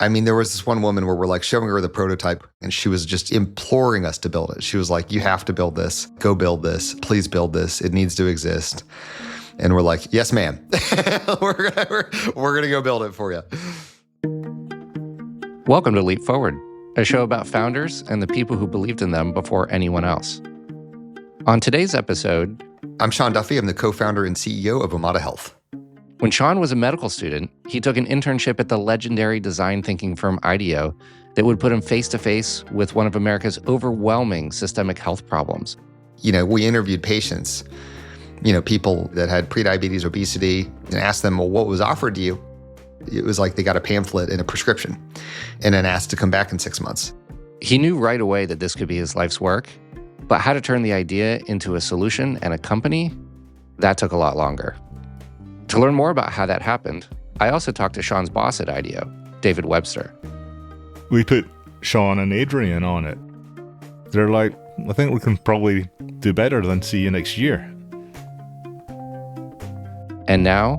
I mean, there was this one woman where we're like showing her the prototype and she was just imploring us to build it. She was like, you have to build this. Go build this. Please build this. It needs to exist. And we're like, yes, ma'am. we're gonna go build it for you. Welcome to Leap Forward, a show about founders and the people who believed in them before anyone else. On today's episode, I'm Sean Duffy. I'm the co-founder and CEO of Omada Health. When Sean was a medical student, he took an internship at the legendary design thinking firm IDEO that would put him face-to-face with one of America's overwhelming systemic health problems. We interviewed patients, people that had prediabetes, obesity, and asked them, well, what was offered to you? It was like they got a pamphlet and a prescription and then asked to come back in 6 months. He knew right away that this could be his life's work, but how to turn the idea into a solution and a company, that took a lot longer. To learn more about how that happened, I also talked to Sean's boss at IDEO, David Webster. We put Sean and Adrian on it. They're like, I think we can probably do better than see you next year. And now,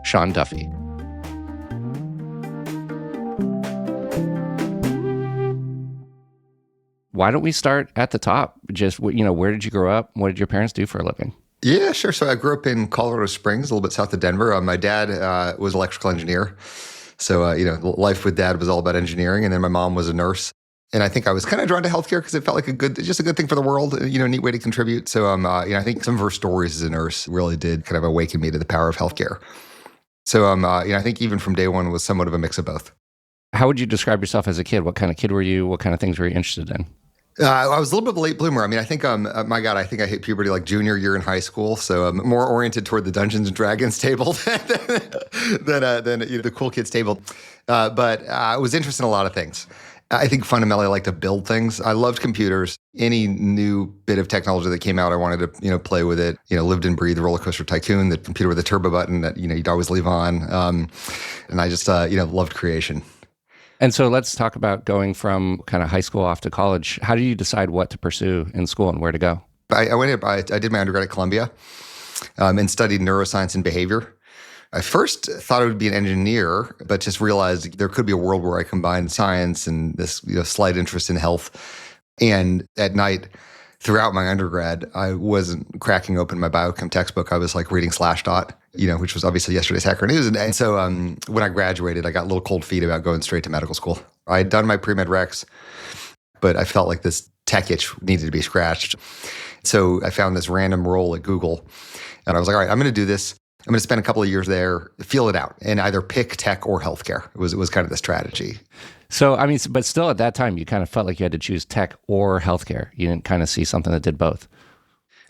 Sean Duffy. Why don't we start at the top? Just, where did you grow up? What did your parents do for a living? Yeah, sure. So I grew up in Colorado Springs, a little bit south of Denver. My dad was an electrical engineer. So, life with dad was all about engineering. And then my mom was a nurse. And I think I was kind of drawn to healthcare because it felt like a good thing for the world, a neat way to contribute. So, I think some of her stories as a nurse really did kind of awaken me to the power of healthcare. So, I think even from day one was somewhat of a mix of both. How would you describe yourself as a kid? What kind of kid were you? What kind of things were you interested in? I was a little bit of a late bloomer. I mean, I think, my God, I think I hit puberty like junior year in high school. So I'm more oriented toward the Dungeons and Dragons table than the cool kids table. But I was interested in a lot of things. I think fundamentally I like to build things. I loved computers. Any new bit of technology that came out, I wanted to, play with it. Lived and breathed Roller Coaster Tycoon, the computer with the turbo button that, you'd always leave on. And I just, loved creation. And so let's talk about going from kind of high school off to college. How do you decide what to pursue in school and where to go? I did my undergrad at Columbia and studied neuroscience and behavior. I first thought I would be an engineer, but just realized there could be a world where I combined science and this slight interest in health. And at night, throughout my undergrad, I wasn't cracking open my biochem textbook. I was like reading Slashdot, which was obviously yesterday's Hacker News. And so when I graduated, I got a little cold feet about going straight to medical school. I had done my pre-med recs, but I felt like this tech itch needed to be scratched. So I found this random role at Google. And I was like, all right, I'm going to do this. I'm going to spend a couple of years there, feel it out, and either pick tech or healthcare. It was kind of the strategy. So, I mean, but still at that time, you kind of felt like you had to choose tech or healthcare. You didn't kind of see something that did both.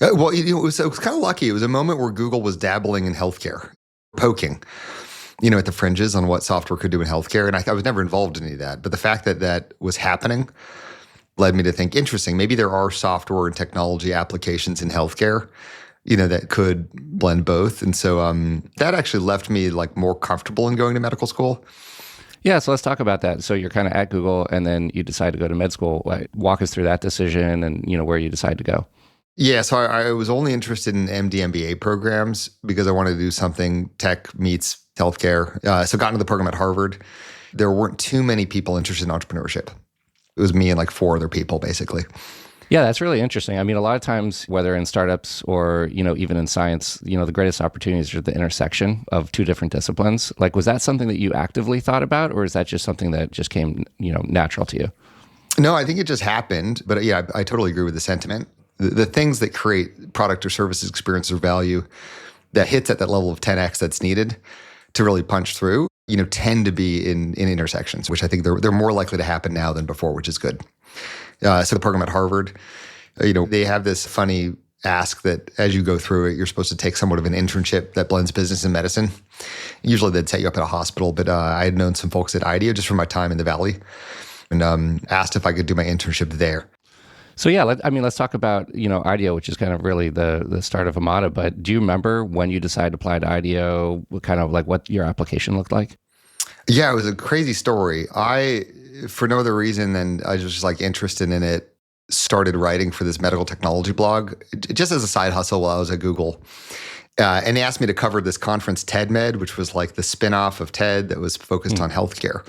Well, it was kind of lucky. It was a moment where Google was dabbling in healthcare, poking, at the fringes on what software could do in healthcare. And I was never involved in any of that. But the fact that that was happening led me to think, interesting, maybe there are software and technology applications in healthcare, that could blend both. And so that actually left me like more comfortable in going to medical school. Yeah, so let's talk about that. So you're kind of at Google and then you decide to go to med school. Walk us through that decision and, where you decide to go. Yeah, so I was only interested in MD, MBA programs because I wanted to do something tech meets healthcare. So got into the program at Harvard. There weren't too many people interested in entrepreneurship. It was me and like 4 other people, basically. Yeah, that's really interesting. I mean, a lot of times, whether in startups or, even in science, the greatest opportunities are the intersection of 2 different disciplines. Like, was that something that you actively thought about, or is that just something that just came, natural to you? No, I think it just happened. But yeah, I totally agree with the sentiment. The things that create product or services experience or value that hits at that level of 10x that's needed to really punch through, tend to be in intersections, which I think they're more likely to happen now than before, which is good. So the program at Harvard, they have this funny ask that as you go through it, you're supposed to take somewhat of an internship that blends business and medicine. Usually they'd set you up at a hospital, but I had known some folks at IDEO just from my time in the Valley and asked if I could do my internship there. So yeah, let's talk about, IDEO, which is kind of really the start of Omada. But do you remember when you decided to apply to IDEO, kind of like what your application looked like? Yeah, it was a crazy story. For no other reason than I was just like interested in it, started writing for this medical technology blog, just as a side hustle while I was at Google. And they asked me to cover this conference, TED Med, which was like the spinoff of TED that was focused on healthcare.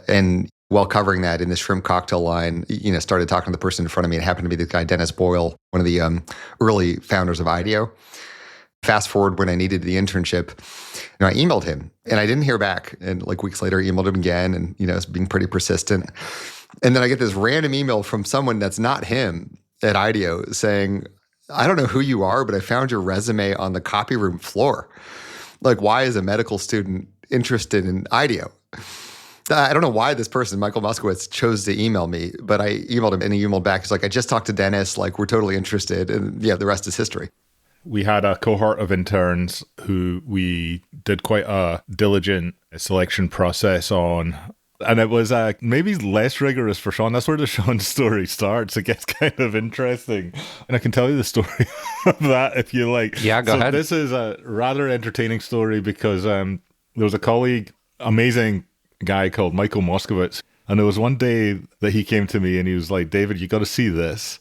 And while covering that in the shrimp cocktail line, started talking to the person in front of me. It happened to be the guy, Dennis Boyle, one of the early founders of IDEO. Fast forward when I needed the internship, I emailed him and I didn't hear back. And like weeks later, I emailed him again and, it's being pretty persistent. And then I get this random email from someone that's not him at IDEO saying, I don't know who you are, but I found your resume on the copy room floor. Like, why is a medical student interested in IDEO? I don't know why this person, Michael Moskowitz, chose to email me, but I emailed him and he emailed back. He's like, I just talked to Dennis. Like, we're totally interested. And yeah, the rest is history. We had a cohort of interns who we did quite a diligent selection process on. And it was maybe less rigorous for Sean. That's where the Sean story starts. It gets kind of interesting. And I can tell you the story of that if you like. Yeah, go ahead. This is a rather entertaining story because there was a colleague, amazing guy called Michael Moskowitz. And there was one day that he came to me and he was like, David, you got to see this.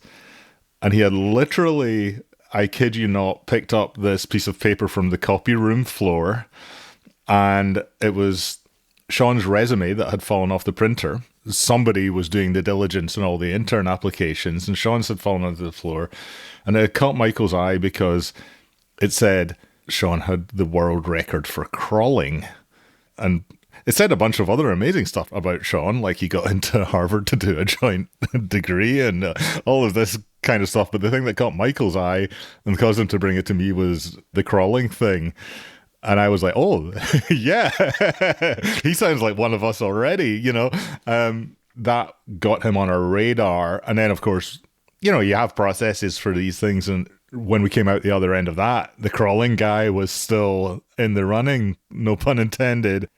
And he had literally, I kid you not, picked up this piece of paper from the copy room floor. And it was Sean's resume that had fallen off the printer. Somebody was doing the diligence and all the intern applications, and Sean's had fallen onto the floor. And it caught Michael's eye because it said Sean had the world record for crawling. And it said a bunch of other amazing stuff about Sean, like he got into Harvard to do a joint degree and all of this kind of stuff. But the thing that caught Michael's eye and caused him to bring it to me was the crawling thing. And I was like, oh, yeah, he sounds like one of us already, that got him on our radar. And then, of course, you have processes for these things. And when we came out the other end of that, the crawling guy was still in the running, no pun intended.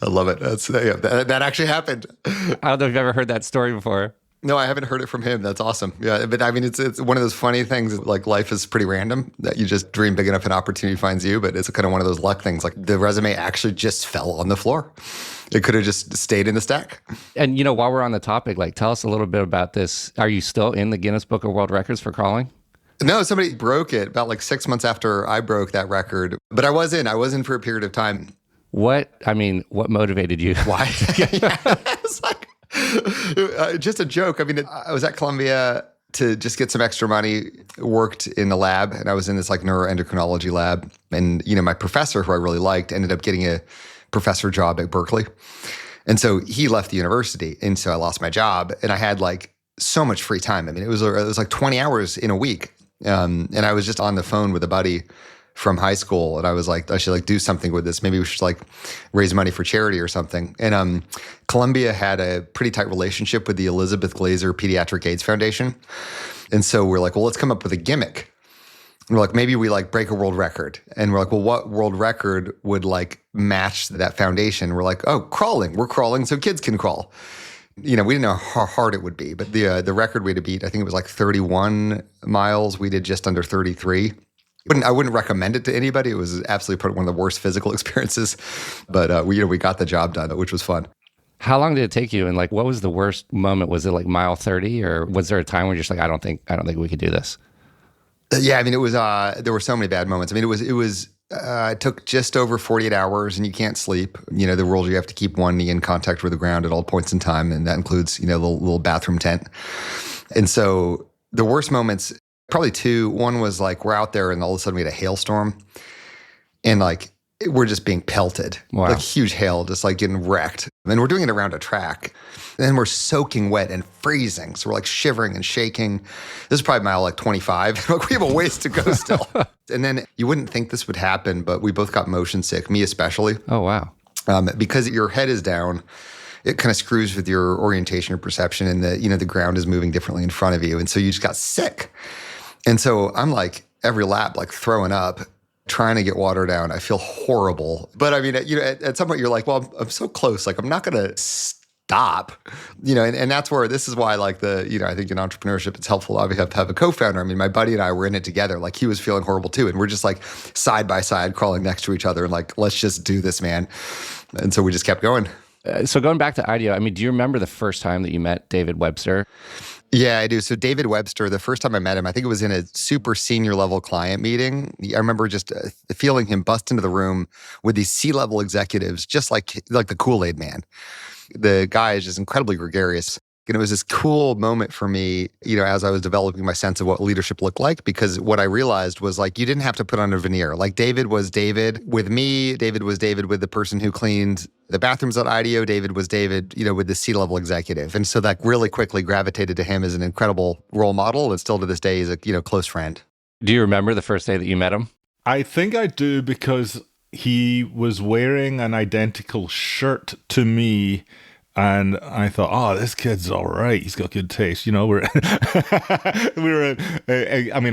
I love it. That actually happened. I don't know if you've ever heard that story before. No, I haven't heard it from him. That's awesome. Yeah, but I mean, it's one of those funny things, like life is pretty random, that you just dream big enough and opportunity finds you, but it's kind of one of those luck things. Like the resume actually just fell on the floor. It could have just stayed in the stack. And, while we're on the topic, tell us a little bit about this. Are you still in the Guinness Book of World Records for crawling? No, somebody broke it about 6 months after I broke that record, but I was in for a period of time. What motivated you? Why? It's like, just a joke. I mean, I was at Columbia to just get some extra money, worked in the lab, and I was in this neuroendocrinology lab. And, my professor, who I really liked, ended up getting a professor job at Berkeley. And so he left the university. And so I lost my job and I had so much free time. I mean, it was 20 hours in a week. And I was just on the phone with a buddy from high school. And I was like, I should do something with this. Maybe we should raise money for charity or something. And Columbia had a pretty tight relationship with the Elizabeth Glaser Pediatric AIDS Foundation. And so we're like, well, let's come up with a gimmick. And we're like, maybe we like break a world record. And we're like, well, what world record would like match that foundation? We're like, oh, crawling. We're crawling so kids can crawl. You know, we didn't know how hard it would be, but the record we had to beat, I think it was like 31 miles. We did just under 33. I wouldn't recommend it to anybody. It was absolutely one of the worst physical experiences, but we got the job done, which was fun. How long did it take you? And like, what was the worst moment? Was it like mile 30, or was there a time where you're just like, I don't think we could do this? Yeah, I mean, it was. There were so many bad moments. I mean, it took just over 48 hours, and you can't sleep. You know, the rules: you have to keep one knee in contact with the ground at all points in time, and that includes the little bathroom tent. And so the worst moments, probably two. One was like we're out there, and all of a sudden we had a hailstorm, and like we're just being pelted, wow. Like huge hail, just like getting wrecked. And we're doing it around a track. And then we're soaking wet and freezing. So we're like shivering and shaking. This is probably mile like 25. We have a ways to go still. And then you wouldn't think this would happen, but we both got motion sick, me especially. Oh, wow. Because your head is down, it kind of screws with your orientation or perception, and the ground is moving differently in front of you. And so you just got sick. And so I'm like every lap, like throwing up, trying to get water down. I feel horrible. But I mean, at some point you're like, well, I'm so close. Like I'm not going to stop, and that's where, this is why like I think in entrepreneurship, it's helpful to have a co-founder. I mean, my buddy and I were in it together. Like he was feeling horrible too. And we're just like side by side crawling next to each other and like, let's just do this, man. And so we just kept going. So going back to IDEO, I mean, do you remember the first time that you met David Webster? Yeah, I do. So David Webster, the first time I met him, I think it was in a super senior level client meeting. I remember just feeling him bust into the room with these C-level executives, just like the Kool-Aid man. the guy is just incredibly gregarious. And it was this cool moment for me, as I was developing my sense of what leadership looked like, because what I realized was like, you didn't have to put on a veneer. Like David was David with me. David was David with the person who cleaned the bathrooms at IDEO. David was David, with the C-level executive. And so that really quickly gravitated to him as an incredible role model. And still to this day, he's a, close friend. Do you remember the first day that you met him? I think I do, because he was wearing an identical shirt to me. And I thought, oh, this kid's all right. He's got good taste. It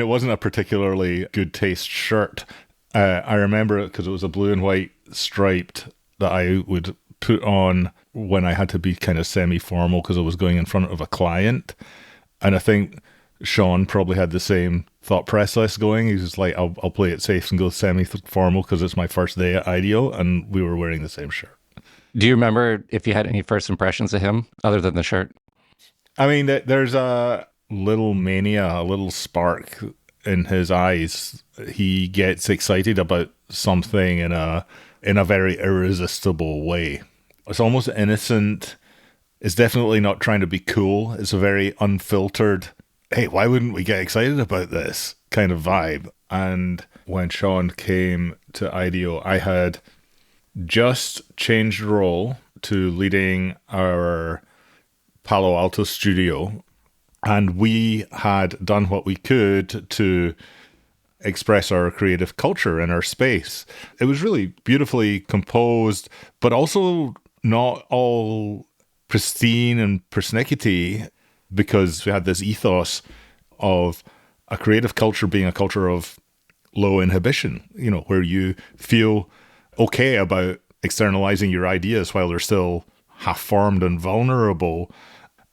wasn't a particularly good taste shirt. I remember it because it was a blue and white striped that I would put on when I had to be kind of semi-formal because I was going in front of a client. And I think Sean probably had the same thought process going. He was like, I'll play it safe and go semi-formal because it's my first day at IDEO, and we were wearing the same shirt. Do you remember if you had any first impressions of him other than the shirt? I mean, there's a little mania, a little spark in his eyes. He gets excited about something in a very irresistible way. It's almost innocent. It's definitely not trying to be cool. It's a very unfiltered, hey, why wouldn't we get excited about this kind of vibe? And when Sean came to IDEO, I had just changed role to leading our Palo Alto studio, and we had done what we could to express our creative culture in our space. It was really beautifully composed, but also not all pristine and persnickety, because we had this ethos of a creative culture being a culture of low inhibition, where you feel okay about externalizing your ideas while they're still half-formed and vulnerable.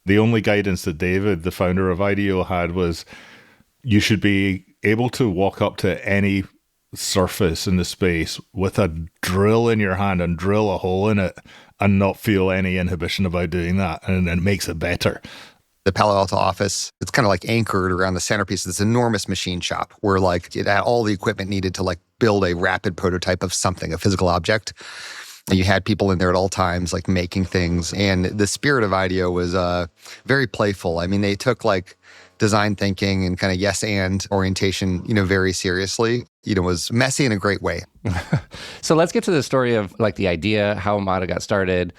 The only guidance that David, the founder of IDEO, had was you should be able to walk up to any surface in the space with a drill in your hand and drill a hole in it and not feel any inhibition about doing that, and it makes it better. The Palo Alto office, it's kind of like anchored around the centerpiece of this enormous machine shop where like it had all the equipment needed to like build a rapid prototype of something, a physical object. And you had people in there at all times like making things. And the spirit of IDEO was very playful. I mean, they took like design thinking and kind of yes and orientation, very seriously. It was messy in a great way. So let's get to the story of like the idea, how Omada got started.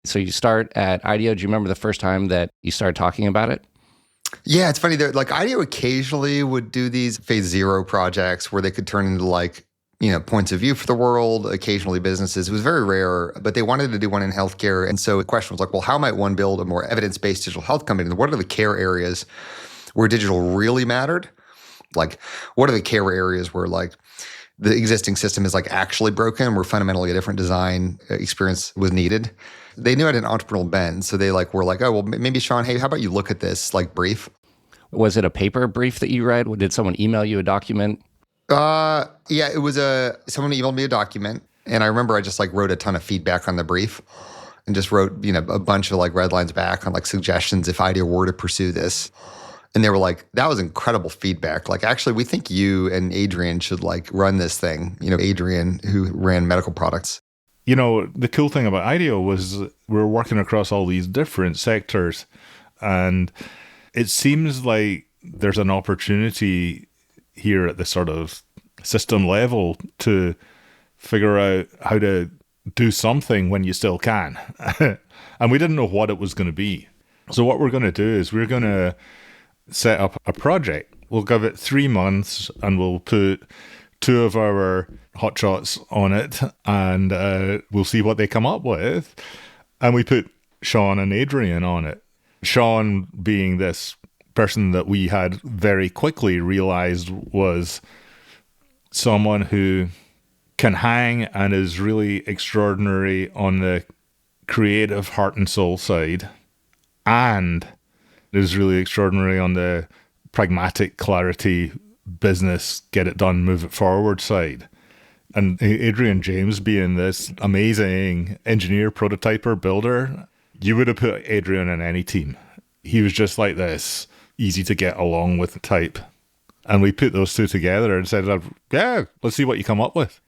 So you start at IDEO. Do you remember the first time that you started talking about it? Yeah, it's funny. Like IDEO occasionally would do these phase 0 projects where they could turn into like, points of view for the world, occasionally businesses. It was very rare, but they wanted to do one in healthcare. And so the question was like, well, how might one build a more evidence-based digital health company? And what are the care areas where digital really mattered? Like, what are the care areas where like the existing system is like actually broken, where fundamentally a different design experience was needed? They knew I had an entrepreneurial bend. So they were like, oh, well, maybe Sean, hey, how about you look at this like brief? Was it a paper brief that you read? Did someone email you a document? Yeah, it was someone emailed me a document, and I remember I just like wrote a ton of feedback on the brief and just wrote, a bunch of like red lines back on like suggestions if IDEO were to pursue this. And they were like, that was incredible feedback. Like, actually, we think you and Adrian should like run this thing. Adrian, who ran medical products. The cool thing about IDEO was we're working across all these different sectors, and it seems like there's an opportunity here at the sort of system level to figure out how to do something when you still can. And we didn't know what it was going to be. So what we're going to do is we're going to set up a project. We'll give it 3 months and we'll put 2 of our hotshots on it, and we'll see what they come up with. And we put Sean and Adrian on it. Sean being this person that we had very quickly realized was someone who can hang and is really extraordinary on the creative heart and soul side, and is really extraordinary on the pragmatic clarity, business, get it done, move it forward side. And Adrian James being this amazing engineer, prototyper, builder, you would have put Adrian in any team. He was just like this easy to get along with type. And we put those two together and said, yeah, let's see what you come up with.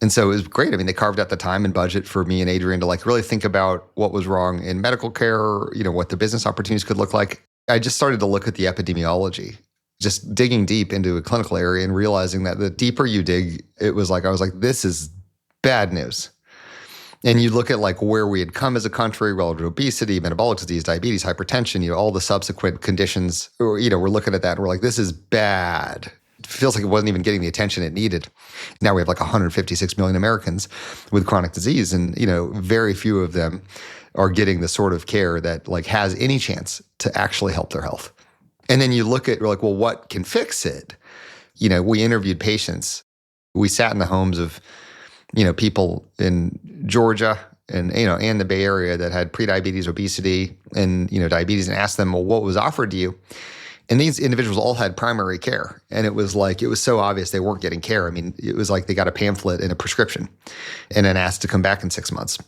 And so it was great. I mean, they carved out the time and budget for me and Adrian to like really think about what was wrong in medical care, what the business opportunities could look like. I just started to look at the epidemiology, just digging deep into a clinical area and realizing that the deeper you dig, I was like, this is bad news. And you look at like where we had come as a country relative to obesity, metabolic disease, diabetes, hypertension, all the subsequent conditions, we're looking at that and we're like, this is bad. It feels like it wasn't even getting the attention it needed. Now we have like 156 million Americans with chronic disease, and very few of them are getting the sort of care that like has any chance to actually help their health. And then you look at, we're like, well, what can fix it? We interviewed patients. We sat in the homes of, people in Georgia and, and the Bay Area that had prediabetes, obesity, and, diabetes, and asked them, well, what was offered to you? And these individuals all had primary care. And it was so obvious they weren't getting care. I mean, it was like they got a pamphlet and a prescription and then asked to come back in 6 months.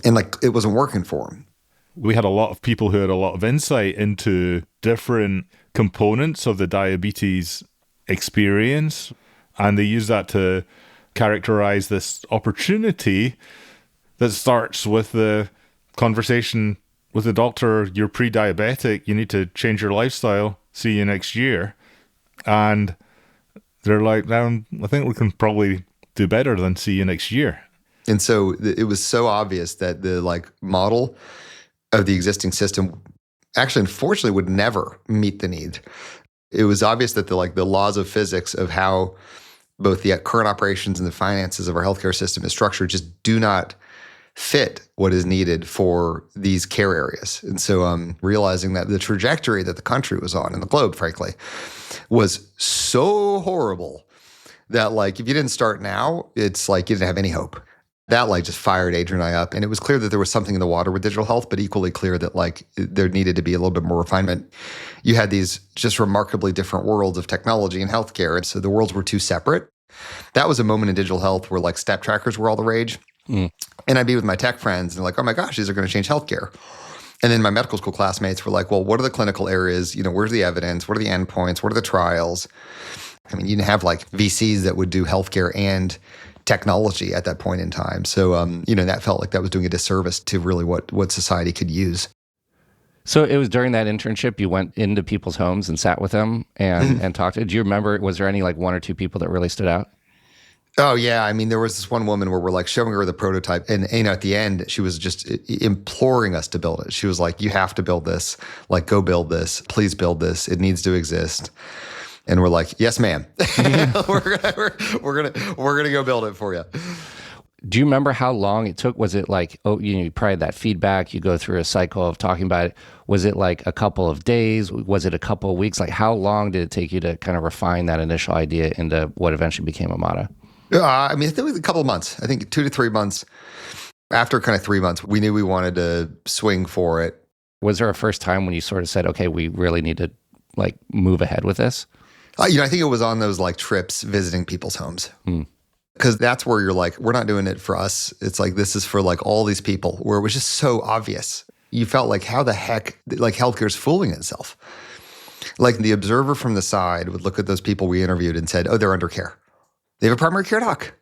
And like, it wasn't working for them. We had a lot of people who had a lot of insight into different components of the diabetes experience. And they use that to characterize this opportunity that starts with the conversation with the doctor. You're pre-diabetic, you need to change your lifestyle, see you next year. And they're like, I think we can probably do better than see you next year. And so it was so obvious that the like model of the existing system actually, unfortunately, would never meet the need. It was obvious that the laws of physics of how both the current operations and the finances of our healthcare system is structured just do not fit what is needed for these care areas. And so realizing that the trajectory that the country was on and the globe, frankly, was so horrible that like if you didn't start now, it's like you didn't have any hope. That like just fired Adrian and I up. And it was clear that there was something in the water with digital health, but equally clear that like there needed to be a little bit more refinement. You had these just remarkably different worlds of technology and healthcare. And so the worlds were too separate. That was a moment in digital health where like step trackers were all the rage. And I'd be with my tech friends and like, oh my gosh, these are going to change healthcare. And then my medical school classmates were like, well, what are the clinical areas? where's the evidence? What are the endpoints? What are the trials? I mean, you didn't have like VCs that would do healthcare and technology at that point in time. So, that felt like that was doing a disservice to really what society could use. So it was during that internship you went into people's homes and sat with them and talked to. Do you remember, was there any like one or two people that really stood out? Oh, yeah. I mean, there was this one woman where we're like showing her the prototype. And, at the end, she was just imploring us to build it. She was like, you have to build this. Like, go build this. Please build this. It needs to exist. And we're like, yes, ma'am. we're gonna go build it for you. Do you remember how long it took? Was it like, you probably had that feedback, you go through a cycle of talking about it. Was it like a couple of days? Was it a couple of weeks? Like how long did it take you to kind of refine that initial idea into what eventually became Omada? I mean, it was a couple of months. I think 2 to 3 months. After kind of 3 months, we knew we wanted to swing for it. Was there a first time when you sort of said, okay, we really need to like move ahead with this? I think it was on those like trips visiting people's homes. Because that's where you're like, we're not doing it for us. It's like, this is for like all these people, where it was just so obvious. You felt like, how the heck, like healthcare is fooling itself. Like the observer from the side would look at those people we interviewed and said, oh, they're under care. They have a primary care doc.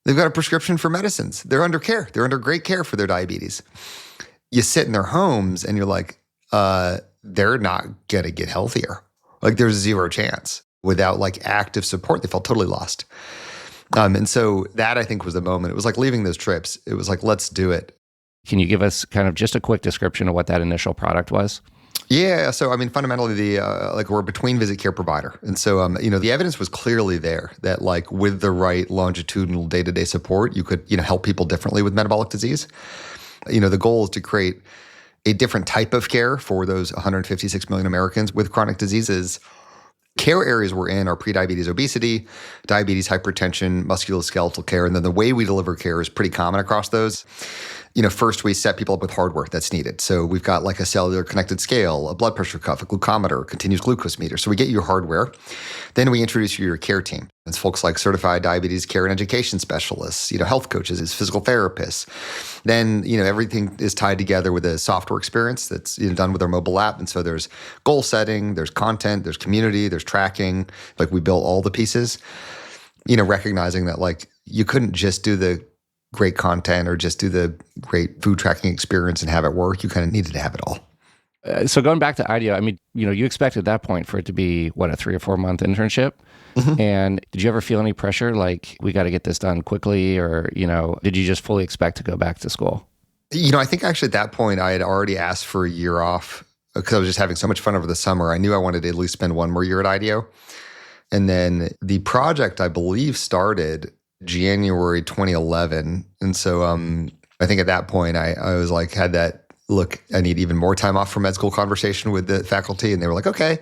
They've got a prescription for medicines. They're under care. They're under great care for their diabetes. You sit in their homes and you're like, they're not going to get healthier. Like there's zero chance. Without like active support, they felt totally lost. And so that I think was the moment. It was like leaving those trips. It was like, let's do it. Can you give us kind of just a quick description of what that initial product was? Yeah. So, I mean, fundamentally, we're a between visit care provider. And so, the evidence was clearly there that like with the right longitudinal day-to-day support, you could, help people differently with metabolic disease. The goal is to create a different type of care for those 156 million Americans with chronic diseases. Care areas we're in are prediabetes, obesity, diabetes, hypertension, musculoskeletal care. And then the way we deliver care is pretty common across those. First we set people up with hardware that's needed. So we've got like a cellular connected scale, a blood pressure cuff, a glucometer, a continuous glucose meter. So we get your hardware. Then we introduce you to your care team. It's folks like certified diabetes care and education specialists, health coaches, it's physical therapists. Then, everything is tied together with a software experience that's done with our mobile app. And so there's goal setting, there's content, there's community, there's tracking. Like we built all the pieces, recognizing that like you couldn't just do the great content or just do the great food tracking experience and have it work. You kind of needed to have it all. So going back to IDEO, I mean, you expected at that point for it to be, what, a 3 or 4 month internship? Mm-hmm. And did you ever feel any pressure, like, we got to get this done quickly? Or, did you just fully expect to go back to school? I think actually at that point, I had already asked for a year off because I was just having so much fun over the summer. I knew I wanted to at least spend one more year at IDEO. And then the project, I believe, started January 2011. And so I think at that point, I was like, had that, look, I need even more time off from med school conversation with the faculty. And they were like, okay.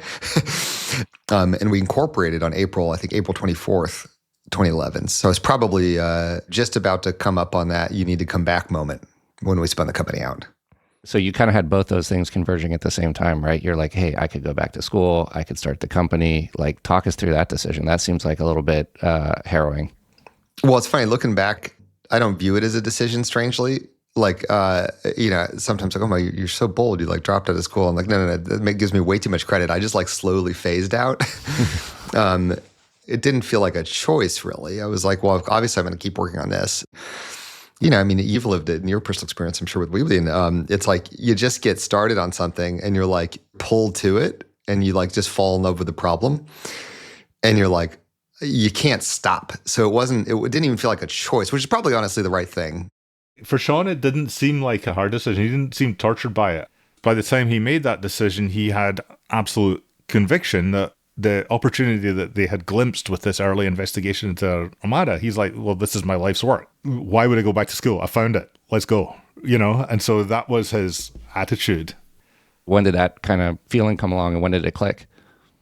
And we incorporated on April 24th, 2011. So it's probably just about to come up on that you need to come back moment when we spun the company out. So you kind of had both those things converging at the same time, right? You're like, hey, I could go back to school. I could start the company. Like, talk us through that decision. That seems like a little bit harrowing. Well, it's funny. Looking back, I don't view it as a decision, strangely. Like, sometimes like, oh my, you're so bold. You like dropped out of school. I'm like, no. That gives me way too much credit. I just like slowly phased out. It didn't feel like a choice, really. I was like, well, obviously I'm going to keep working on this. You've lived it in your personal experience, I'm sure, with Weebly. It's like you just get started on something and you're like pulled to it and you like just fall in love with the problem. And you're like, you can't stop. So it didn't even feel like a choice, which is probably honestly the right thing. For Sean, it didn't seem like a hard decision. He didn't seem tortured by it. By the time he made that decision, he had absolute conviction that the opportunity that they had glimpsed with this early investigation into Omada, he's like, well, this is my life's work. Why would I go back to school? I found it. Let's go. And so that was his attitude. When did that kind of feeling come along and when did it click?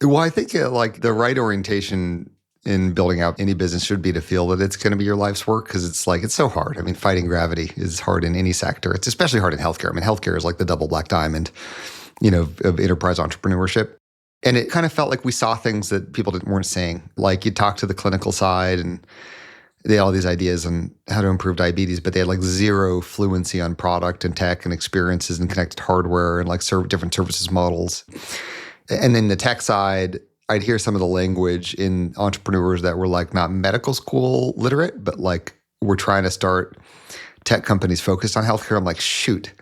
Well, I think like the right orientation in building out any business should be to feel that it's going to be your life's work, because it's like, it's so hard. I mean, fighting gravity is hard in any sector. It's especially hard in healthcare. I mean, healthcare is like the double black diamond, of enterprise entrepreneurship. And it kind of felt like we saw things that people weren't seeing. Like you talk to the clinical side and they had all these ideas on how to improve diabetes, but they had like zero fluency on product and tech and experiences and connected hardware and like different services models. And then the tech side, I'd hear some of the language in entrepreneurs that were like not medical school literate, but like we're trying to start tech companies focused on healthcare. I'm like, shoot,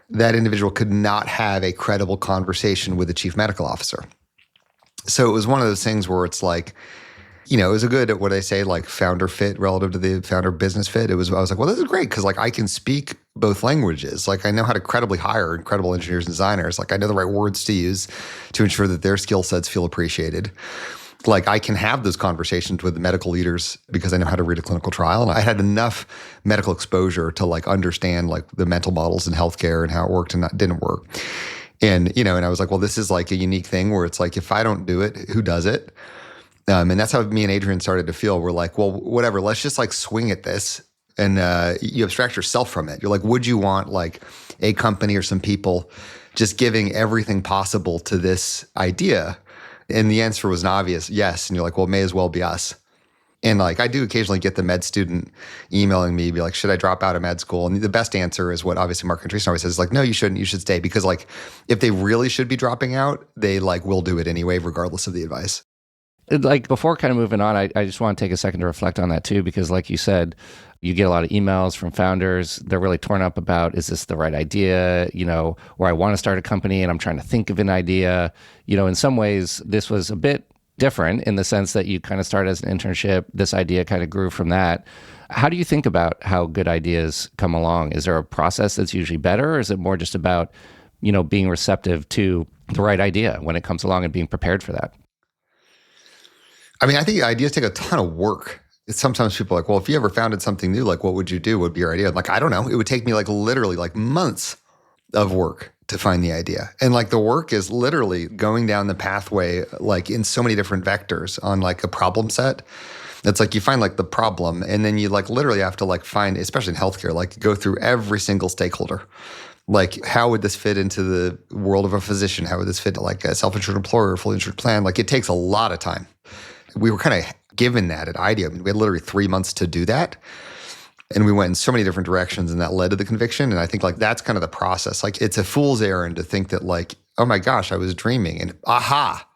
that individual could not have a credible conversation with the chief medical officer. So it was one of those things where it's like, it was a good, what I say, like founder fit relative to the founder business fit. I was like, well, this is great because like I can speak both languages. Like I know how to credibly hire incredible engineers and designers. Like I know the right words to use to ensure that their skill sets feel appreciated. Like I can have those conversations with the medical leaders because I know how to read a clinical trial. And I had enough medical exposure to like understand like the mental models in healthcare and how it worked and didn't work. And, and I was like, well, this is like a unique thing where it's like, if I don't do it, who does it? And that's how me and Adrian started to feel. We're like, well, whatever, let's just like swing at this. And you abstract yourself from it. You're like, would you want like a company or some people just giving everything possible to this idea? And the answer was an obvious yes. And you're like, well, it may as well be us. And like, I do occasionally get the med student emailing me, be like, should I drop out of med school? And the best answer is what obviously Mark Andreessen always says, like, no, you shouldn't, you should stay. Because like, if they really should be dropping out, they like will do it anyway, regardless of the advice. Like before kind of moving on, I just want to take a second to reflect on that too, because like you said, you get a lot of emails from founders. They're really torn up about, is this the right idea? Or I want to start a company and I'm trying to think of an idea. In some ways, this was a bit different in the sense that you kind of started as an internship. This idea kind of grew from that. How do you think about how good ideas come along? Is there a process that's usually better, or is it more just about, being receptive to the right idea when it comes along and being prepared for that? I mean, I think ideas take a ton of work. Sometimes people are like, well, if you ever founded something new, like what would you do? What would be your idea? I'm like, I don't know. It would take me like literally like months of work to find the idea. And like the work is literally going down the pathway, like in so many different vectors on like a problem set. It's like you find like the problem and then you like literally have to like find, especially in healthcare, like go through every single stakeholder. Like, how would this fit into the world of a physician? How would this fit to like a self-insured employer or fully insured plan? Like it takes a lot of time. We were kind of given that at IDEO. I mean, we had literally 3 months to do that. And we went in so many different directions and that led to the conviction. And I think like that's kind of the process. Like it's a fool's errand to think that like, oh my gosh, I was dreaming and aha,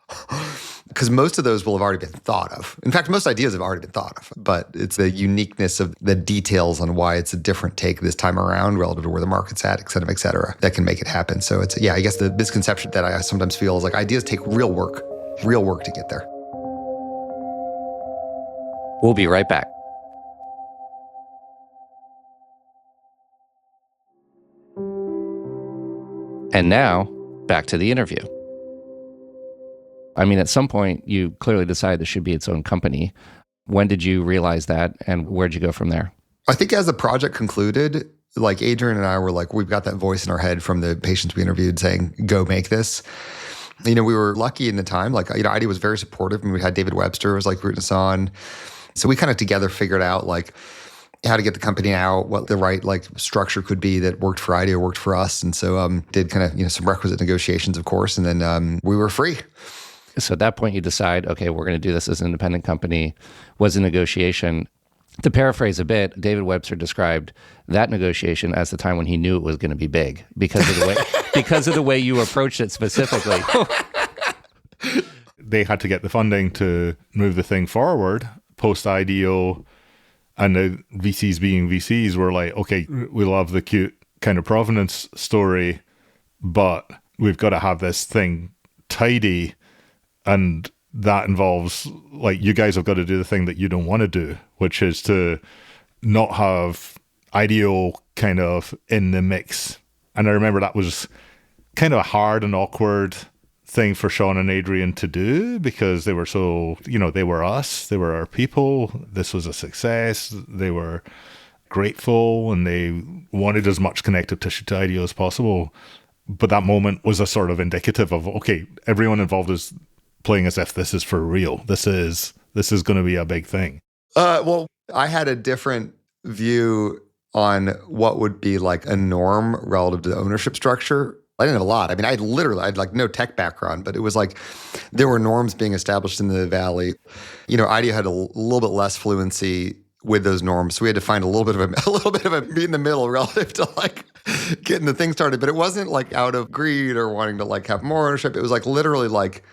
because most of those will have already been thought of. In fact, most ideas have already been thought of, but it's the uniqueness of the details on why it's a different take this time around relative to where the market's at, et cetera, that can make it happen. So it's, I guess the misconception that I sometimes feel is like ideas take real work to get there. We'll be right back. And now, back to the interview. I mean, at some point, you clearly decided this should be its own company. When did you realize that, and where'd you go from there? I think as the project concluded, like Adrian and I were like, we've got that voice in our head from the patients we interviewed saying, go make this. We were lucky in the time. Like, IDEO was very supportive. I mean, we had David Webster was like rooting us on. So we kind of together figured out like how to get the company out, what the right like structure could be that worked for IDEO, worked for us. And so did kind of, some requisite negotiations, of course. And then we were free. So at that point you decide, okay, we're going to do this as an independent company. Was a negotiation. To paraphrase a bit, David Webster described that negotiation as the time when he knew it was going to be big because of the way you approached it specifically. They had to get the funding to move the thing forward post IDEO, and the VCs being VCs were like, okay, we love the cute kind of provenance story, but we've got to have this thing tidy. And that involves, like, you guys have got to do the thing that you don't want to do, which is to not have IDEO kind of in the mix. And I remember that was kind of a hard and awkward thing for Sean and Adrian to do because they were so, they were us, they were our people. This was a success. They were grateful and they wanted as much connective tissue to IDEO as possible. But that moment was a sort of indicative of, okay, everyone involved is playing as if this is for real. This is going to be a big thing. Well, I had a different view on what would be like a norm relative to the ownership structure. I didn't have a lot. I mean, I had like no tech background, but it was like there were norms being established in the Valley. IDEO had a little bit less fluency with those norms, so we had to find a little bit of a meet in the middle relative to like getting the thing started. But it wasn't like out of greed or wanting to like have more ownership. It was like literally like,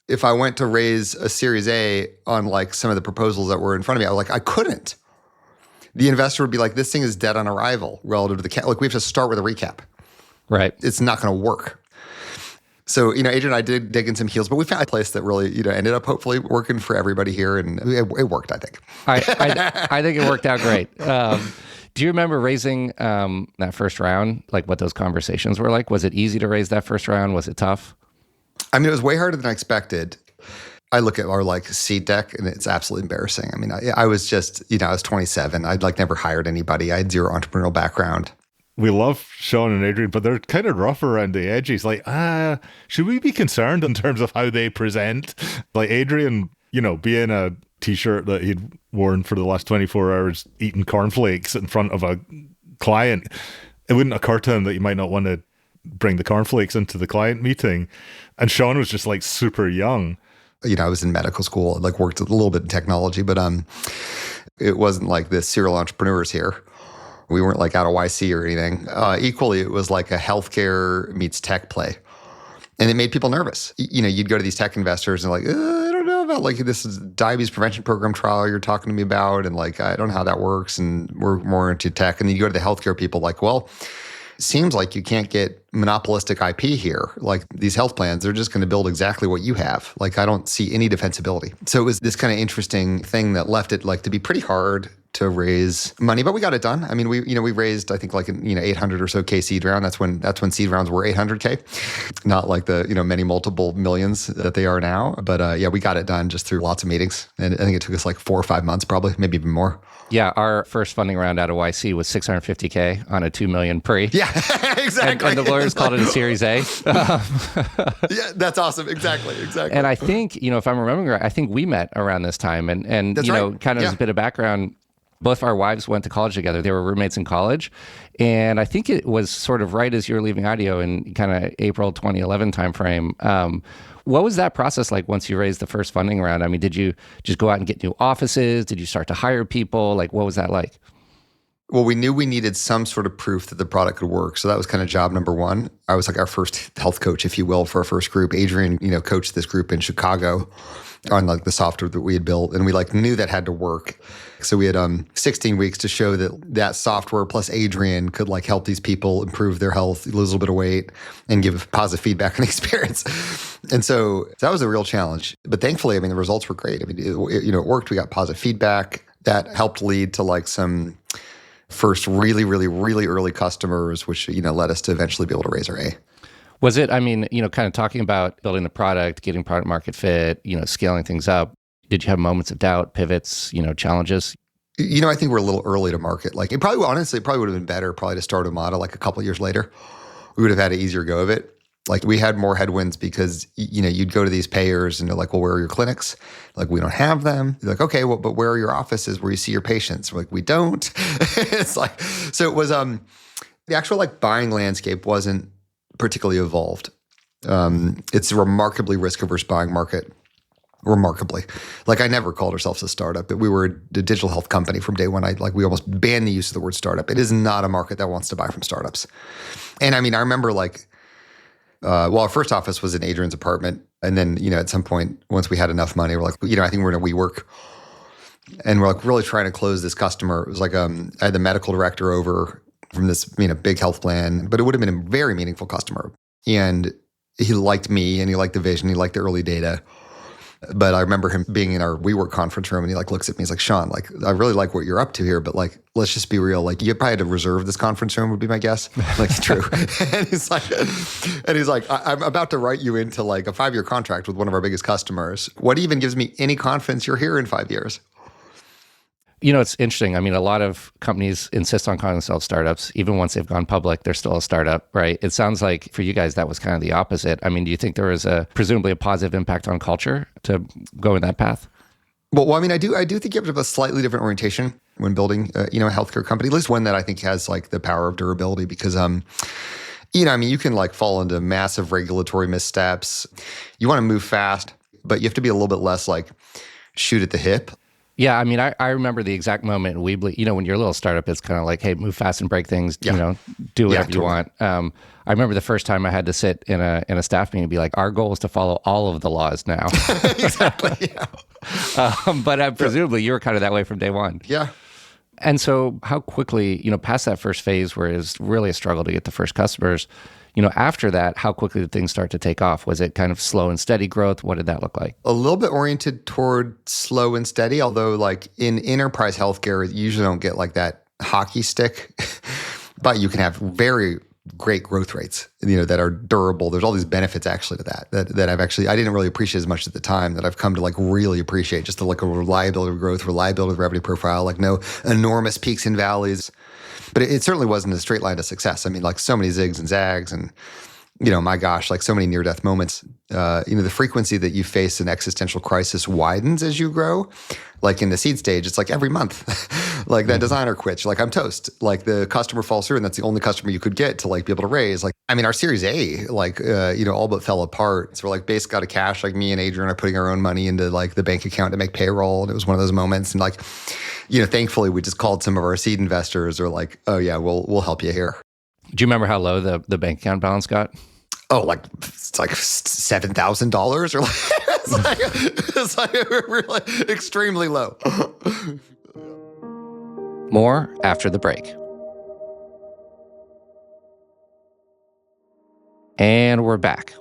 if I went to raise a Series A on like some of the proposals that were in front of me, I was like, I couldn't. The investor would be like, this thing is dead on arrival relative to the like we have to start with a recap. Right. It's not going to work. So, Adrian and I did dig in some heels, but we found a place that really, ended up hopefully working for everybody here, and it worked, I think. I think it worked out great. Do you remember raising that first round, like what those conversations were like? Was it easy to raise that first round? Was it tough? I mean, it was way harder than I expected. I look at our like seed deck and it's absolutely embarrassing. I mean, I was just, I was 27. I'd like never hired anybody. I had zero entrepreneurial background. We love Sean and Adrian, but they're kind of rough around the edges. Like, should we be concerned in terms of how they present? Like Adrian, being a t-shirt that he'd worn for the last 24 hours, eating cornflakes in front of a client, it wouldn't occur to him that you might not want to bring the cornflakes into the client meeting. And Sean was just like super young. I was in medical school, like worked a little bit in technology, but it wasn't like the serial entrepreneurs here. We weren't like out of YC or anything. Equally, it was like a healthcare meets tech play. And it made people nervous. You'd go to these tech investors and like, I don't know about like this is diabetes prevention program trial you're talking to me about. And like, I don't know how that works. And we're more into tech. And then you go to the healthcare people like, well, seems like you can't get monopolistic IP here. Like these health plans, they're just going to build exactly what you have. Like I don't see any defensibility. So it was this kind of interesting thing that left it like to be pretty hard to raise money, but we got it done. I mean, we raised, I think like, 800 or so K seed round. That's when seed rounds were 800K, not like the, many multiple millions that they are now. But we got it done just through lots of meetings. And I think it took us like 4 or 5 months, probably, maybe even more. Yeah, our first funding round out of YC was $650K on a $2 million pre. Yeah, exactly. And the lawyers called it a Series A. Yeah, that's awesome. Exactly. And I think, if I'm remembering right, I think we met around this time. And that's right. Kind of as a bit of background, both our wives went to college together. They were roommates in college. And I think it was sort of right as you were leaving IDEO in kind of April 2011 timeframe. What was that process like once you raised the first funding round? I mean, did you just go out and get new offices? Did you start to hire people? Like, what was that like? Well, we knew we needed some sort of proof that the product could work. So that was kind of job number one. I was like our first health coach, if you will, for our first group. Adrian, coached this group in Chicago on like the software that we had built. And we like knew that had to work. So we had 16 weeks to show that software plus Adrian could like help these people improve their health, lose a little bit of weight, and give positive feedback on the experience. And so that was a real challenge. But thankfully, the results were great. It worked. We got positive feedback. That helped lead to like some first really, really, really early customers, which, led us to eventually be able to raise our A. Was it, kind of talking about building the product, getting product market fit, scaling things up, did you have moments of doubt, pivots, challenges? I think we're a little early to market. Like it probably would have been better to start Omada like a couple of years later. We would have had an easier go of it. Like we had more headwinds because, you'd go to these payers and they're like, well, where are your clinics? Like, we don't have them. You're like, okay, well, but where are your offices where you see your patients? We're like, we don't. It's like, so it was, the actual like buying landscape wasn't particularly evolved. It's a remarkably risk-averse buying market. Remarkably. Like I never called ourselves a startup, but we were a digital health company from day one. We almost banned the use of the word startup. It is not a market that wants to buy from startups. And I remember our first office was in Adrian's apartment. And then, at some point, once we had enough money, we're like, I think we're in a WeWork. And we're like really trying to close this customer. It was like, I had the medical director over from this, big health plan, but it would have been a very meaningful customer. And he liked me and he liked the vision. He liked the early data. But I remember him being in our WeWork conference room and he looks at me. He's like, Sean, I really like what you're up to here, but let's just be real. You probably had to reserve this conference room would be my guess. True. and he's like, I'm about to write you into a 5-year contract with one of our biggest customers. What even gives me any confidence you're here in 5 years? It's interesting. A lot of companies insist on calling themselves startups. Even once they've gone public, they're still a startup, right? It sounds like for you guys, that was kind of the opposite. Do you think there was presumably a positive impact on culture to go in that path? Well, I do think you have to have a slightly different orientation when building, a healthcare company, at least one that I think has the power of durability because, you can fall into massive regulatory missteps. You want to move fast, but you have to be a little bit less shoot at the hip. Yeah, I remember the exact moment in Weebly, when you're a little startup, it's kind of like, hey, move fast and break things, do whatever you want. I remember the first time I had to sit in a staff meeting and be like, our goal is to follow all of the laws now. Exactly, yeah. But presumably you were kind of that way from day one. Yeah. And so how quickly, past that first phase where it's really a struggle to get the first customers, after that, how quickly did things start to take off? Was it kind of slow and steady growth? What did that look like? A little bit oriented toward slow and steady, although in enterprise healthcare, you usually don't get that hockey stick, but you can have very great growth rates, that are durable. There's all these benefits actually to that I didn't really appreciate as much at the time that I've come to really appreciate just a reliability of growth, reliability of revenue profile, no enormous peaks and valleys. But it certainly wasn't a straight line to success. So many zigs and zags and, my gosh, so many near-death moments. The frequency that you face an existential crisis widens as you grow. In the seed stage, it's every month. That designer quits. You're I'm toast. The customer falls through and that's the only customer you could get to be able to raise. Our Series A, all but fell apart. So we're basically out of cash. Me and Adrian are putting our own money into the bank account to make payroll. And it was one of those moments. And thankfully we just called some of our seed investors. Are oh yeah, we'll help you here. Do you remember how low the bank account balance got? Oh, it's $7,000 or it's really extremely low. More after the break. And we're back.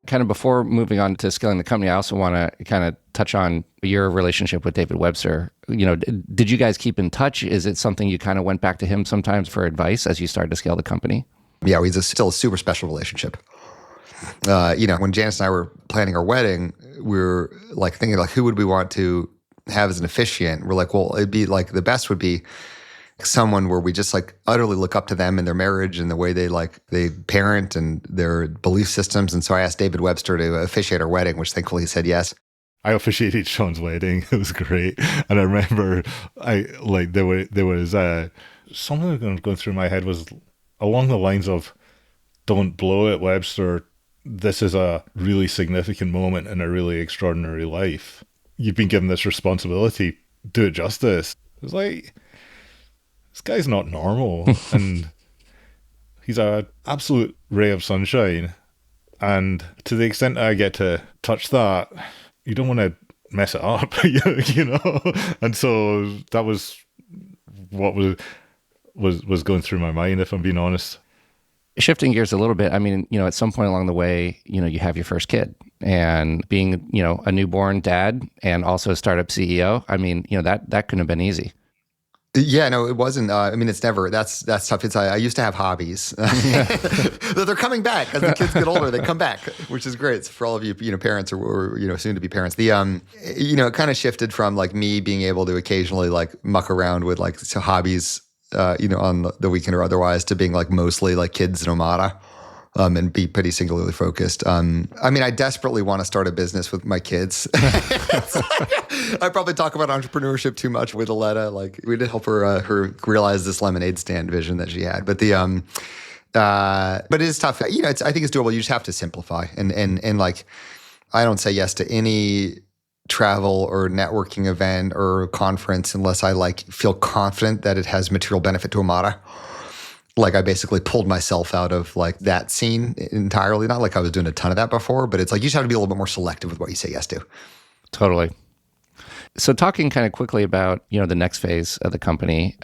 Kind of before moving on to scaling the company, I also want to kind of touch on your relationship with David Webster. Did you guys keep in touch? Is it something you kind of went back to him sometimes for advice as you started to scale the company? Yeah, we still a super special relationship. When Janice and I were planning our wedding, we were thinking who would we want to have as an officiant? We're well, it'd be the best would be someone where we just utterly look up to them and their marriage and the way they parent and their belief systems. And so I asked David Webster to officiate our wedding, which thankfully he said yes. I officiated Sean's wedding. It was great. And I remember there was something going through my head was along the lines of, don't blow it, Webster. this is a really significant moment in a really extraordinary life. You've been given this responsibility, do it justice. It's like, this guy's not normal. And he's an absolute ray of sunshine. And to the extent I get to touch that, you don't want to mess it up, you know? And so that was what was going through my mind, if I'm being honest. Shifting gears a little bit, I mean, at some point along the way, you have your first kid, and being, a newborn dad and also a startup CEO. I mean, that couldn't have been easy. Yeah, no, it wasn't. I mean, it's never. That's tough. I used to have hobbies. They're coming back as the kids get older. They come back, which is great. So for all of you, parents or soon to be parents. It kind of shifted from like me being able to occasionally like muck around with like hobbies, on the weekend or otherwise, to being like mostly like kids and Omada. And be pretty singularly focused. I mean, I desperately want to start a business with my kids. I probably talk about entrepreneurship too much with Aletta. Like, we did help her realize this lemonade stand vision that she had. But but it is tough. I think it's doable. You just have to simplify. And like, I don't say yes to any travel or networking event or conference unless I like feel confident that it has material benefit to Omada. Like, I basically pulled myself out of like that scene entirely. Not like I was doing a ton of that before, but it's like you just have to be a little bit more selective with what you say yes to. Totally. So talking kind of quickly about, the next phase of the company,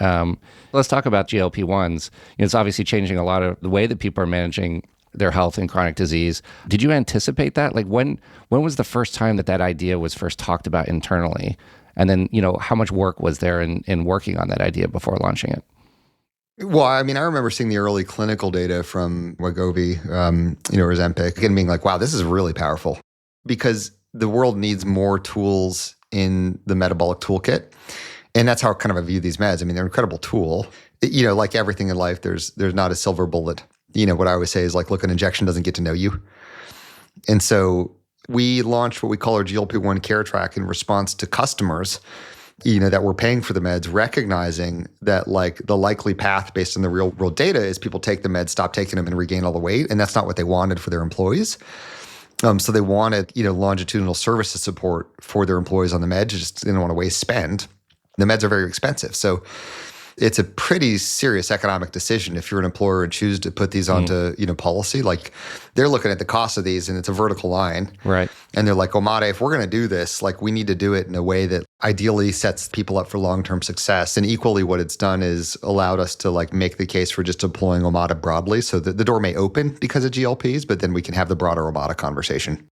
let's talk about GLP-1s. It's obviously changing a lot of the way that people are managing their health and chronic disease. Did you anticipate that? Like, when was the first time that idea was first talked about internally? And then, how much work was there in working on that idea before launching it? Well, I mean, I remember seeing the early clinical data from Wegovy, or Ozempic, and being like, wow, this is really powerful, because the world needs more tools in the metabolic toolkit. And that's how kind of I view these meds. I mean, they're an incredible tool. Like everything in life, there's not a silver bullet. What I always say is like, look, an injection doesn't get to know you. And so we launched what we call our GLP-1 Care Track in response to customers that we're paying for the meds, recognizing that like the likely path based on the real world data is people take the meds, stop taking them, and regain all the weight. And that's not what they wanted for their employees. So they wanted, longitudinal services support for their employees on the meds. Just didn't want to waste spend. The meds are very expensive. So it's a pretty serious economic decision if you're an employer and choose to put these onto, policy. Like, they're looking at the cost of these, and it's a vertical line. Right. And they're like, Omada, if we're going to do this, like, we need to do it in a way that ideally sets people up for long-term success. And equally, what it's done is allowed us to like make the case for just deploying Omada broadly, so that the door may open because of GLPs, but then we can have the broader Omada conversation.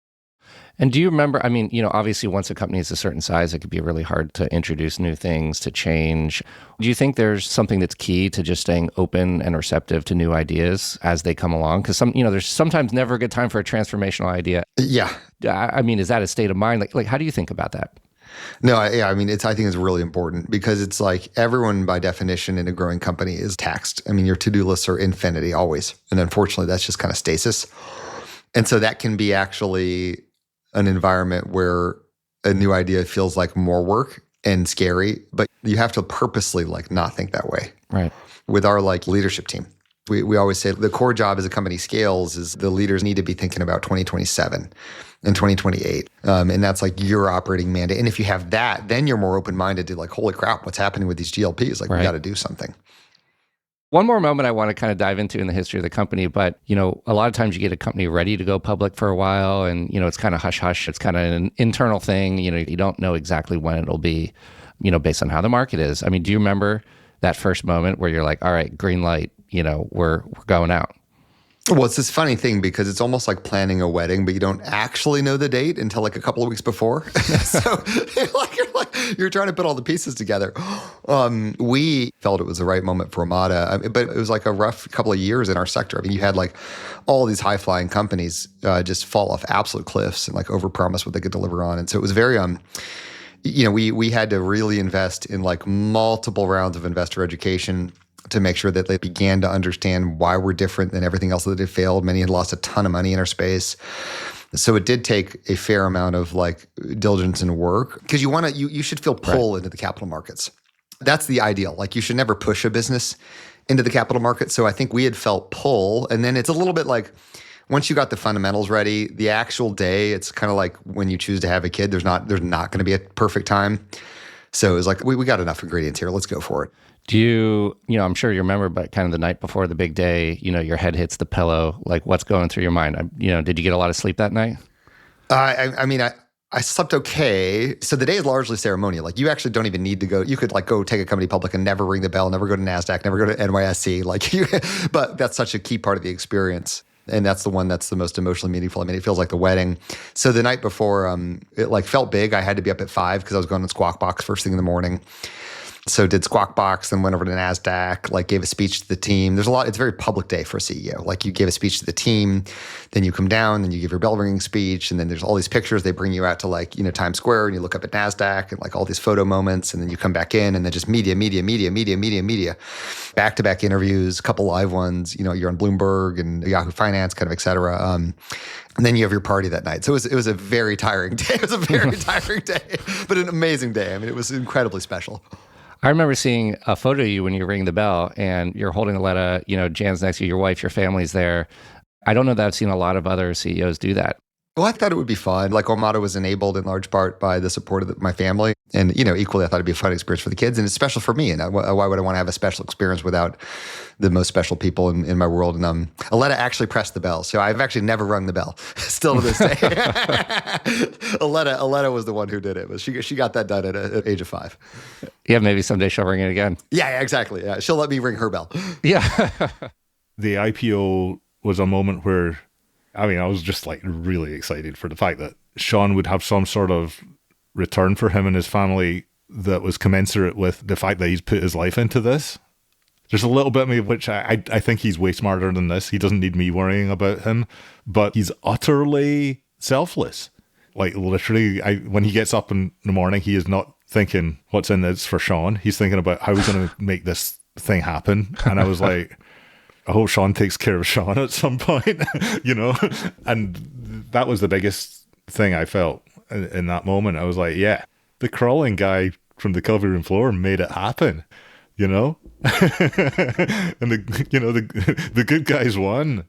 And do you remember, I mean, obviously once a company is a certain size, it could be really hard to introduce new things, to change. Do you think there's something that's key to just staying open and receptive to new ideas as they come along? Because there's sometimes never a good time for a transformational idea. Yeah. I mean, is that a state of mind? Like how do you think about that? No, I mean, I think it's really important, because it's like everyone by definition in a growing company is taxed. I mean, your to-do lists are infinity always. And unfortunately, that's just kind of stasis. And so that can be actually an environment where a new idea feels like more work and scary, but you have to purposely like not think that way. Right. With our like leadership team, we always say the core job as a company scales is the leaders need to be thinking about 2027 and 2028. And that's like your operating mandate. And if you have that, then you're more open-minded to like, holy crap, what's happening with these GLPs? Like, we got to do something. One more moment I want to kind of dive into in the history of the company, but, a lot of times you get a company ready to go public for a while, and, it's kind of hush-hush. It's kind of an internal thing. You don't know exactly when it'll be, based on how the market is. I mean, do you remember that first moment where you're like, all right, green light, we're going out? Well, it's this funny thing, because it's almost like planning a wedding, but you don't actually know the date until like a couple of weeks before. So you're trying to put all the pieces together. We felt it was the right moment for Omada, but it was like a rough couple of years in our sector. I mean, you had like all these high-flying companies just fall off absolute cliffs and like overpromise what they could deliver on. And so it was very, we had to really invest in like multiple rounds of investor education to make sure that they began to understand why we're different than everything else that had failed. Many had lost a ton of money in our space. So it did take a fair amount of like diligence and work, because you should feel pull into the capital markets. That's the ideal. Like, you should never push a business into the capital markets. So I think we had felt pull, and then it's a little bit like once you got the fundamentals ready, the actual day, it's kind of like when you choose to have a kid, there's not going to be a perfect time. So it was like, we got enough ingredients here. Let's go for it. Do you, I'm sure you remember, but kind of the night before the big day, your head hits the pillow, like what's going through your mind? Did you get a lot of sleep that night? I slept okay. So the day is largely ceremonial. Like you actually don't even need to go. You could like go take a company public and never ring the bell, never go to NASDAQ, never go to NYSE. But that's such a key part of the experience. And that's the one that's the most emotionally meaningful. I mean, it feels like the wedding. So the night before, it like felt big. I had to be up at 5 because I was going to Squawk Box first thing in the morning. So did Squawk Box, then went over to NASDAQ, like gave a speech to the team. It's a very public day for a CEO. Like you gave a speech to the team, then you come down, then you give your bell ringing speech, and then there's all these pictures. They bring you out to Times Square and you look up at NASDAQ and like all these photo moments, and then you come back in and then just media. Back-to-back interviews, a couple live ones, you're on Bloomberg and Yahoo Finance, kind of et cetera. And then you have your party that night. So it was a very tiring day. It was a very tiring day, but an amazing day. I mean, it was incredibly special. I remember seeing a photo of you when you ring the bell and you're holding a letter, Jan's next to you, your wife, your family's there. I don't know that I've seen a lot of other CEOs do that. Well, I thought it would be fun. Like Omada was enabled in large part by the support of my family. And, equally, I thought it'd be a fun experience for the kids. And it's special for me. And why would I want to have a special experience without the most special people in my world? And Aletta actually pressed the bell. So I've actually never rung the bell, still to this day. Aletta was the one who did it. But she got that done at the age of 5. Yeah, maybe someday she'll ring it again. Yeah, exactly. Yeah, she'll let me ring her bell. Yeah. The IPO was a moment where, I was just like really excited for the fact that Sean would have some sort of return for him and his family that was commensurate with the fact that he's put his life into this. There's a little bit of me which I think he's way smarter than this. He doesn't need me worrying about him, but he's utterly selfless. Like literally, when he gets up in the morning, he is not thinking what's in this for Sean. He's thinking about how he's going to make this thing happen. And I was like, I hope Sean takes care of Sean at some point, and that was the biggest thing I felt in that moment. I was like, yeah, the crawling guy from the coffee room floor made it happen, and the good guys won.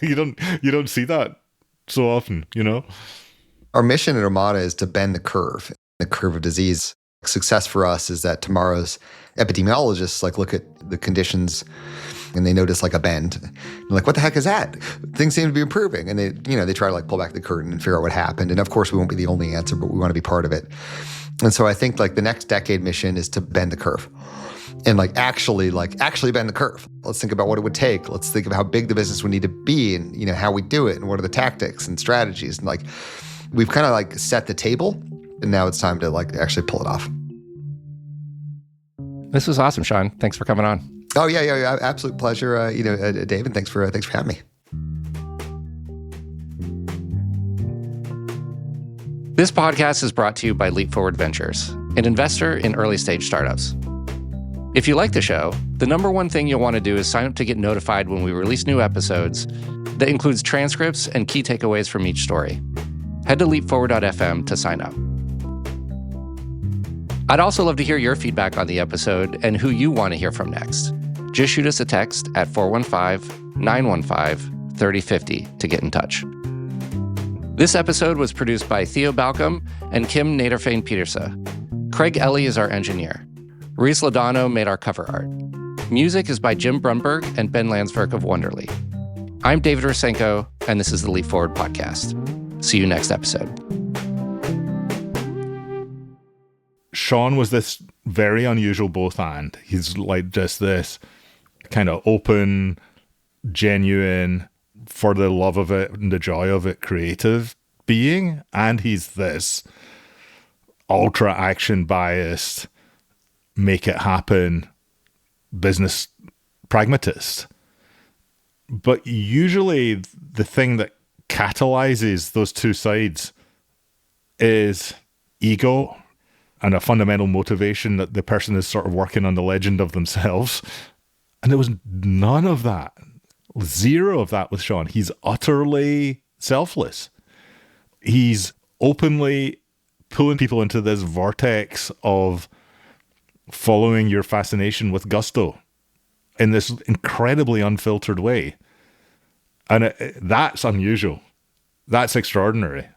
You don't see that so often, Our mission at Omada is to bend the curve of disease. Success for us is that tomorrow's epidemiologists look at the conditions and they notice a bend. They're like, what the heck is that? Things seem to be improving. And they try to pull back the curtain and figure out what happened. And of course, we won't be the only answer, but we want to be part of it. And so I think the next decade mission is to bend the curve and actually bend the curve. Let's think about what it would take. Let's think of how big the business would need to be and, how we do it and what are the tactics and strategies. And we've kind of set the table and now it's time to actually pull it off. This was awesome, Sean. Thanks for coming on. Oh, yeah. Absolute pleasure, David. Thanks for having me. This podcast is brought to you by Leap Forward Ventures, an investor in early stage startups. If you like the show, the number one thing you'll want to do is sign up to get notified when we release new episodes that includes transcripts and key takeaways from each story. Head to leapforward.fm to sign up. I'd also love to hear your feedback on the episode and who you want to hear from next. Just shoot us a text at 415-915-3050 to get in touch. This episode was produced by Theo Balcom and Kim Naderfane-Petersa. Craig Ellie is our engineer. Reese Lodano made our cover art. Music is by Jim Brunberg and Ben Landsverk of Wonderly. I'm David Rosenko, and this is the Leap Forward podcast. See you next episode. Sean was this very unusual both and. He's just this kind of open, genuine, for the love of it and the joy of it, creative being. And he's this ultra action biased, make it happen business pragmatist. But usually the thing that catalyzes those two sides is ego and a fundamental motivation that the person is sort of working on the legend of themselves. And there was none of that. Zero of that with Sean. He's utterly selfless. He's openly pulling people into this vortex of following your fascination with gusto in this incredibly unfiltered way. And that's unusual. That's extraordinary.